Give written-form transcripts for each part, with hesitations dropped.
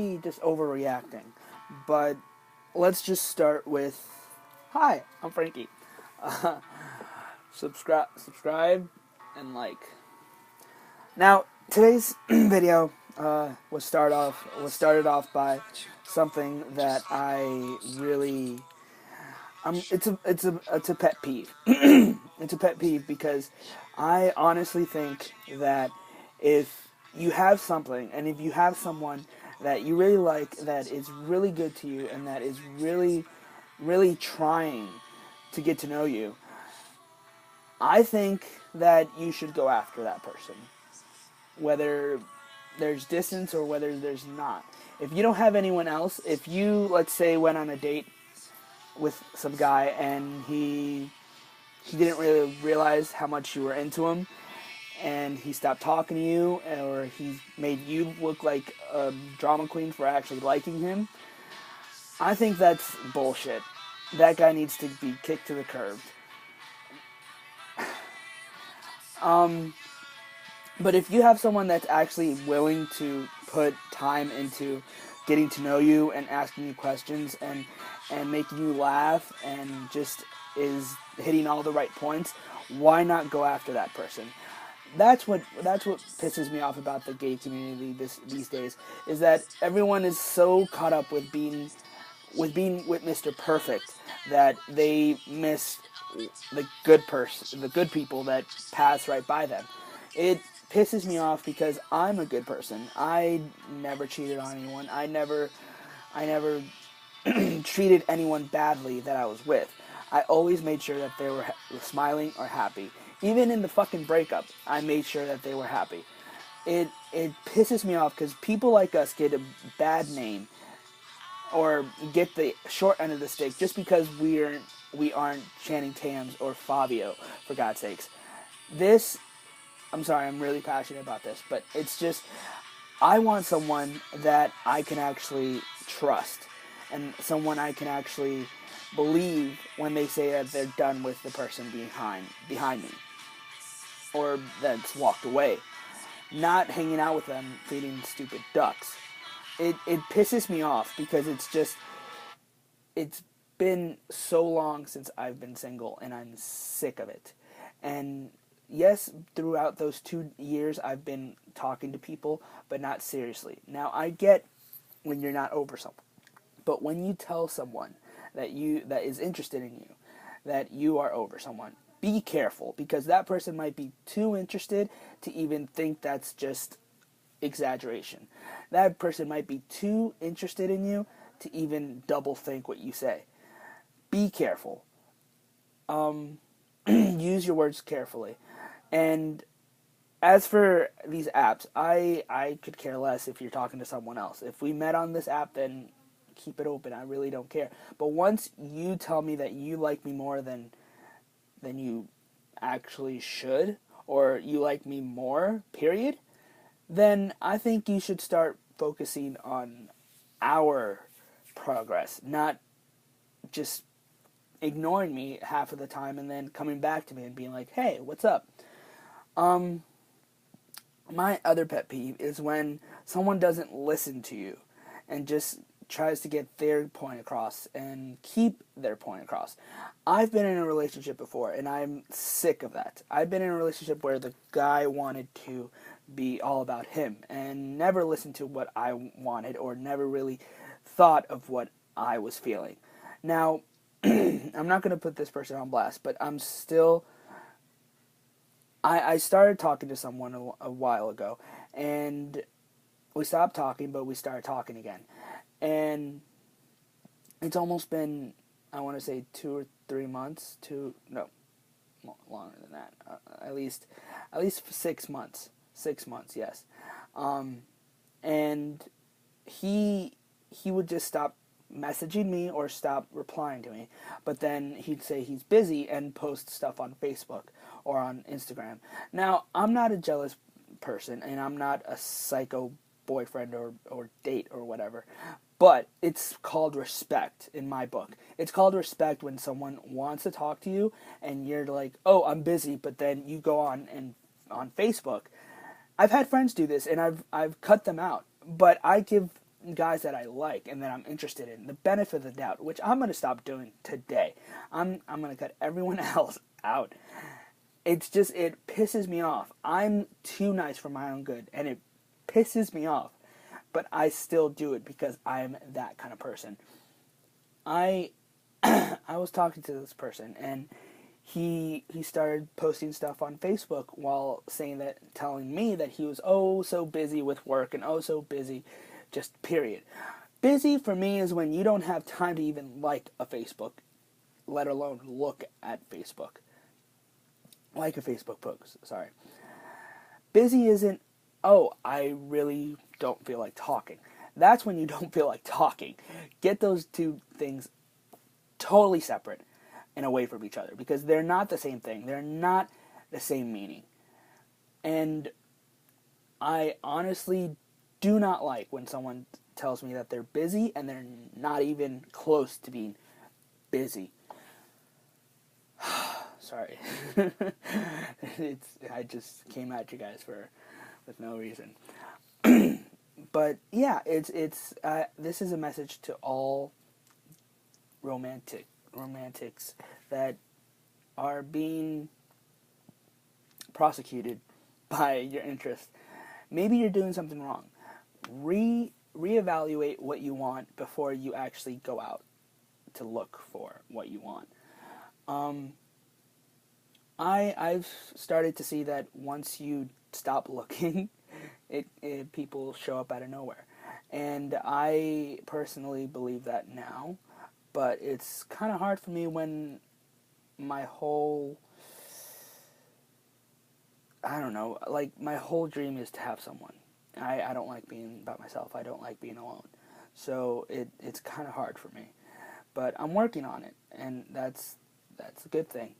be just overreacting. But let's just start with, hi, I'm Frankie. Uh, subscribe, and like. Now, today's video was started off by something that I really it's a pet peeve. It's a pet peeve because I honestly think that if you have something and if you have someone that you really like, that is really good to you, and that is really trying to get to know you, I think that you should go after that person, whether there's distance or whether there's not. If you don't have anyone else, if you, let's say, went on a date with some guy and he didn't really realize how much you were into him, and he stopped talking to you, or he made you look like a drama queen for actually liking him, I think that's bullshit. That guy needs to be kicked to the curb. But if you have someone that's actually willing to put time into getting to know you and asking you questions and making you laugh and just is hitting all the right points, why not go after that person? That's what pisses me off about the gay community these days, is that everyone is so caught up with being with Mr. Perfect that they miss the the good people that pass right by them. It pisses me off because I'm a good person. I never cheated on anyone. I never treated anyone badly that I was with. I always made sure that they were smiling or happy. Even in the fucking breakup, I made sure that they were happy. It pisses me off because people like us get a bad name or get the short end of the stick just because we aren't Channing Tatum's or Fabio, for God's sakes. I'm sorry, I'm really passionate about this, but it's just, I want someone that I can actually trust, and someone I can actually believe when they say that they're done with the person behind me, or that's walked away. Not hanging out with them feeding stupid ducks. It pisses me off because it's been so long since I've been single, and I'm sick of it. And yes, throughout those 2 years, I've been talking to people, but not seriously. Now, I get when you're not over someone, but when you tell someone that is interested in you, that you are over someone, be careful, because that person might be too interested to even think that's just exaggeration. That person might be too interested in you to even double think what you say. Be careful. Use your words carefully. And as for these apps, I could care less if you're talking to someone else. If we met on this app, then keep it open. I really don't care. But once you tell me that you like me more than you actually should, or you like me more, period, then I think you should start focusing on our progress, not just ignoring me half of the time and then coming back to me and being like, hey, what's up? My other pet peeve is when someone doesn't listen to you and just tries to get their point across and keep their point across. I've been in a relationship before, and I'm sick of that. I've been in a relationship where the guy wanted to be all about him and never listened to what I wanted, or never really thought of what I was feeling. Now, I'm not going to put this person on blast, but I'm still... I started talking to someone a while ago, and we stopped talking, but we started talking again. And it's almost been, I want to say, 2 or 3 months, longer than that, at least 6 months. 6 months, yes. And he would just stop messaging me or stop replying to me, but then he'd say he's busy and post stuff on Facebook or on Instagram. Now, I'm not a jealous person, and I'm not a psycho boyfriend or date or whatever, but it's called respect in my book. It's called respect when someone wants to talk to you and you're like, oh, I'm busy, but then you go on Facebook. I've had friends do this, and I've cut them out, but I give guys that I like and that I'm interested in, the benefit of the doubt, which I'm gonna stop doing today. I'm gonna cut everyone else out. It's just, it pisses me off. I'm too nice for my own good, and it pisses me off. But I still do it because I'm that kind of person. I I was talking to this person, and he started posting stuff on Facebook while telling me that he was oh so busy with work and oh so busy, just period. Busy for me is when you don't have time to even like a Facebook, let alone look at Facebook. Like a Facebook post, sorry. Busy isn't, oh, I really don't feel like talking. That's when you don't feel like talking. Get those two things totally separate and away from each other, because they're not the same thing. They're not the same meaning. And I honestly do not like when someone tells me that they're busy and they're not even close to being busy. Sorry. I just came at you guys with no reason. But yeah, this is a message to all romantics that are being prosecuted by your interest. Maybe you're doing something wrong. Reevaluate what you want before you actually go out to look for what you want. I've started to see that once you stop looking, people show up out of nowhere, and I personally believe that now. But it's kind of hard for me when my whole, I don't know, like my whole dream is to have someone. I don't like being by myself. I don't like being alone. So it's kind of hard for me. But I'm working on it, and that's a good thing.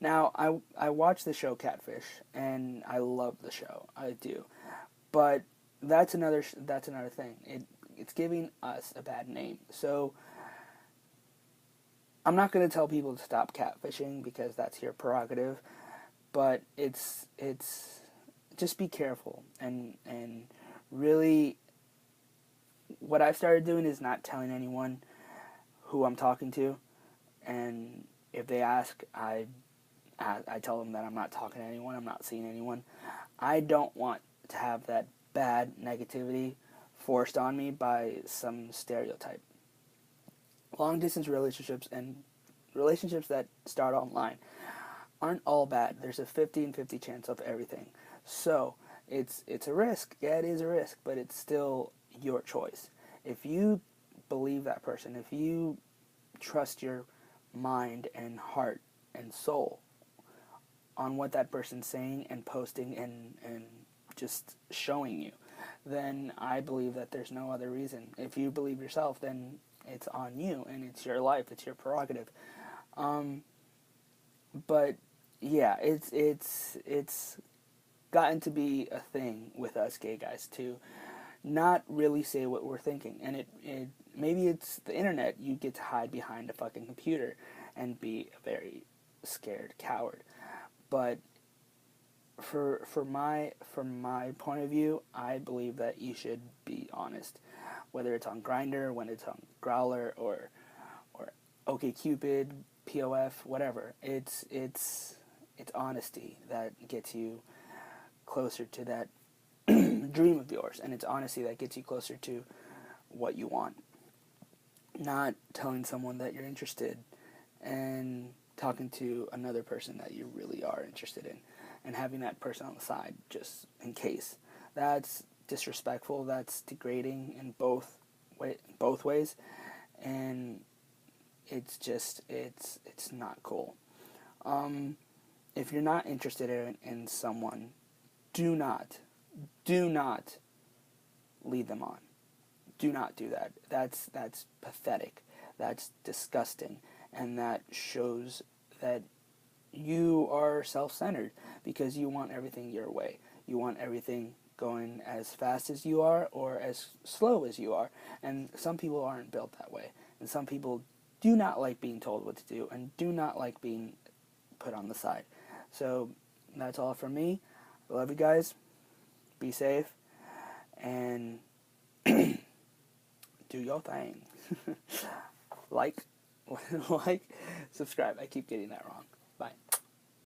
Now, I watch the show Catfish, and I love the show. I do. But that's another thing. It's giving us a bad name. So I'm not going to tell people to stop catfishing because that's your prerogative, but it's just be careful and really what I've started doing is not telling anyone who I'm talking to, and if they ask, I tell them that I'm not talking to anyone, I'm not seeing anyone. I don't want to have that bad negativity forced on me by some stereotype. Long distance relationships and relationships that start online aren't all bad. There's a 50-50 chance of everything. So it's a risk. Yeah, it is a risk, but it's still your choice. If you believe that person, if you trust your mind and heart and soul on what that person's saying and posting and just showing you, then I believe that there's no other reason. If you believe yourself, then it's on you, and it's your life, it's your prerogative. But yeah, it's gotten to be a thing with us gay guys to not really say what we're thinking, and it maybe it's the internet. You get to hide behind a fucking computer and be a very scared coward. But from my point of view, I believe that you should be honest, whether it's on Grindr, when it's on Growler, or OkCupid, POF, whatever. It's honesty that gets you closer to that dream of yours, and it's honesty that gets you closer to what you want. Not telling someone that you're interested and talking to another person that you really are interested in, and having that person on the side just in case. That's disrespectful. That's degrading in both ways, and it's not cool. If you're not interested in someone, do not lead them on. Do not do that. That's pathetic. That's disgusting, and that shows that you are self-centered because you want everything your way. You want everything going as fast as you are or as slow as you are. And some people aren't built that way. And some people do not like being told what to do and do not like being put on the side. So that's all from me. I love you guys. Be safe. And do your thing. like, like, subscribe. I keep getting that wrong.